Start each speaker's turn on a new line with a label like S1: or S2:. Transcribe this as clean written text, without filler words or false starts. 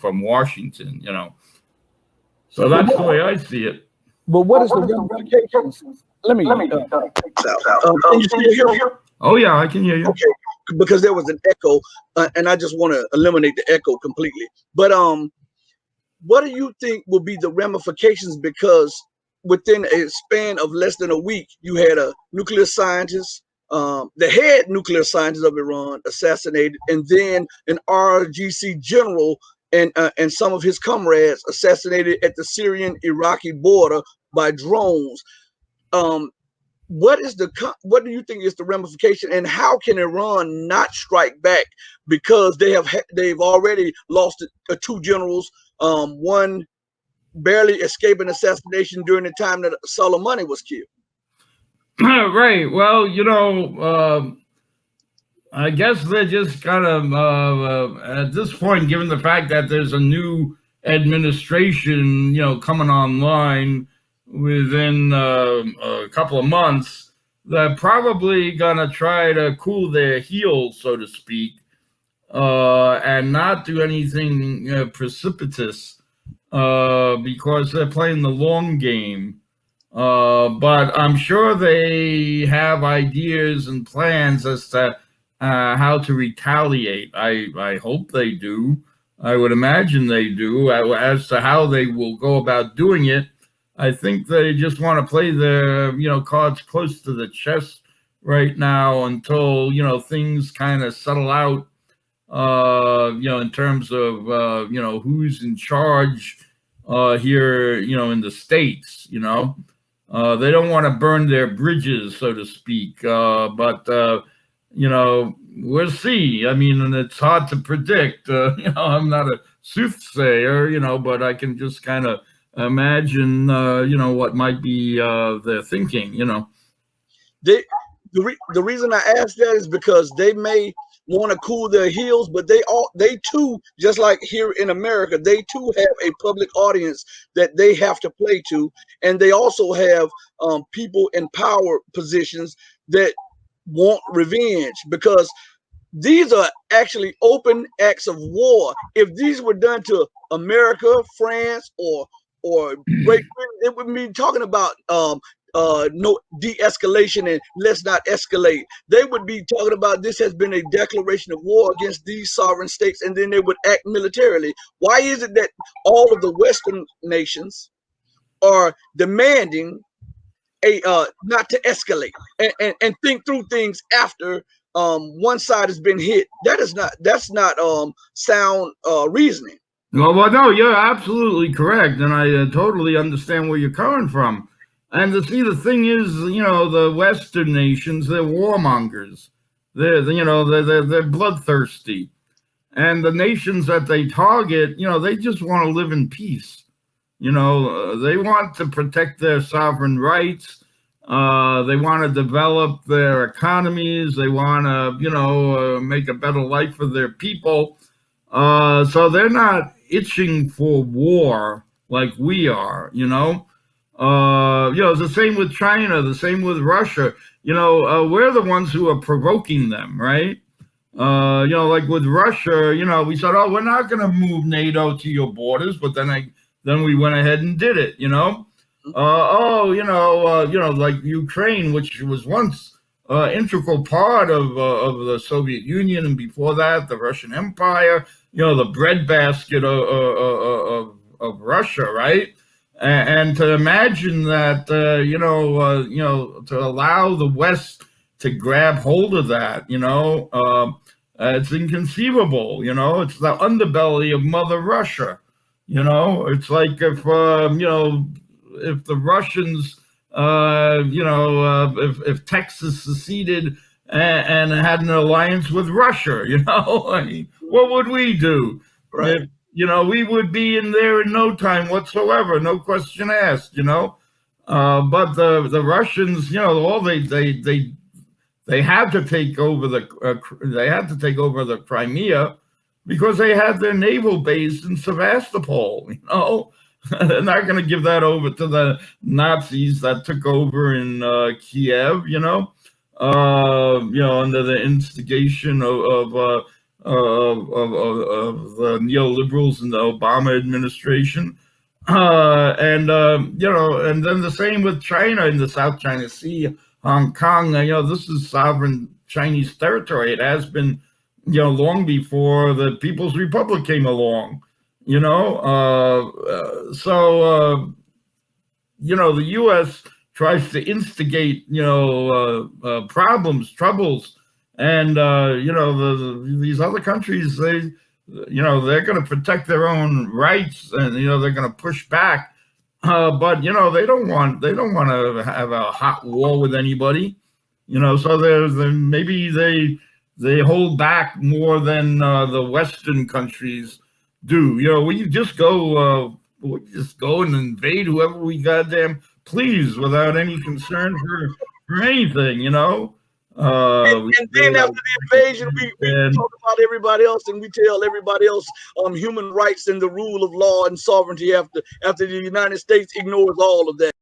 S1: from Washington, So that's the way I see it.
S2: But what is the ramifications? Let me. Can
S3: you still hear?
S1: Oh yeah, I can hear you.
S3: Okay, because there was an echo, and I just want to eliminate the echo completely. But what do you think will be the ramifications? Because within a span of less than a week, you had a nuclear scientist, the head nuclear scientist of Iran, assassinated, and then an RGC general and some of his comrades assassinated at the Syrian-Iraqi border by drones. What do you think is the ramification, and how can Iran not strike back? Because they've already lost two generals, one barely escaping assassination during the time that Soleimani was killed.
S1: Right. Well, I guess they're just kind of at this point, given the fact that there's a new administration, coming online within a couple of months, they're probably gonna try to cool their heels, so to speak, and not do anything precipitous, because they're playing the long game. But I'm sure they have ideas and plans as to how to retaliate. I hope they do. I would imagine they do. As to how they will go about doing it, I think they just want to play their, cards close to the chest right now until, things kind of settle out, in terms of, who's in charge here, in the States, They don't want to burn their bridges, so to speak. But we'll see. I mean, and it's hard to predict. I'm not a soothsayer, but I can just kind of imagine, what might be their thinking,
S3: The reason I ask that is because they may want to cool their heels, but they too, just like here in America, they too have a public audience that they have to play to, and they also have people in power positions that want revenge, because these are actually open acts of war. If these were done to America, France, or Great Britain, it would be talking about no de-escalation and let's not escalate. They would be talking about this has been a declaration of war against these sovereign states, and then they would act militarily. Why is it that all of the Western nations are demanding not to escalate and think through things after one side has been hit? That's not sound reasoning.
S1: Well, no, you're absolutely correct, and I totally understand where you're coming from. And the thing is, the Western nations, they're warmongers. They're bloodthirsty, and the nations that they target, they just want to live in peace. They want to protect their sovereign rights. They want to develop their economies. They want to, make a better life for their people. So they're not itching for war like we are, it's the same with China, the same with Russia. We're the ones who are provoking them, right? Like with Russia, we said, oh, we're not going to move NATO to your borders, but then we went ahead and did it, like Ukraine, which was once integral part of the Soviet Union, and before that, the Russian Empire, the breadbasket of Russia, right? And to imagine that, to allow the West to grab hold of that, it's inconceivable. It's the underbelly of Mother Russia. It's like if the Russians, if Texas seceded and had an alliance with Russia, I mean, what would we do?
S3: Right.
S1: We would be in there in no time whatsoever, no question asked. But the Russians, all they had to take over the Crimea because they had their naval base in Sevastopol. They're not going to give that over to the Nazis that took over in Kiev. Under the instigation of of the neoliberals in the Obama administration. And then the same with China in the South China Sea, Hong Kong. This is sovereign Chinese territory. It has been, long before the People's Republic came along. The U.S. tries to instigate, problems, troubles, and these other countries, they're going to protect their own rights, and they're going to push back. But they don't want to have a hot war with anybody. So maybe they hold back more than the Western countries do. We just go and invade whoever we goddamn please without any concern for anything.
S3: And then after the invasion, we talk about everybody else, and we tell everybody else human rights and the rule of law and sovereignty after the United States ignores all of that.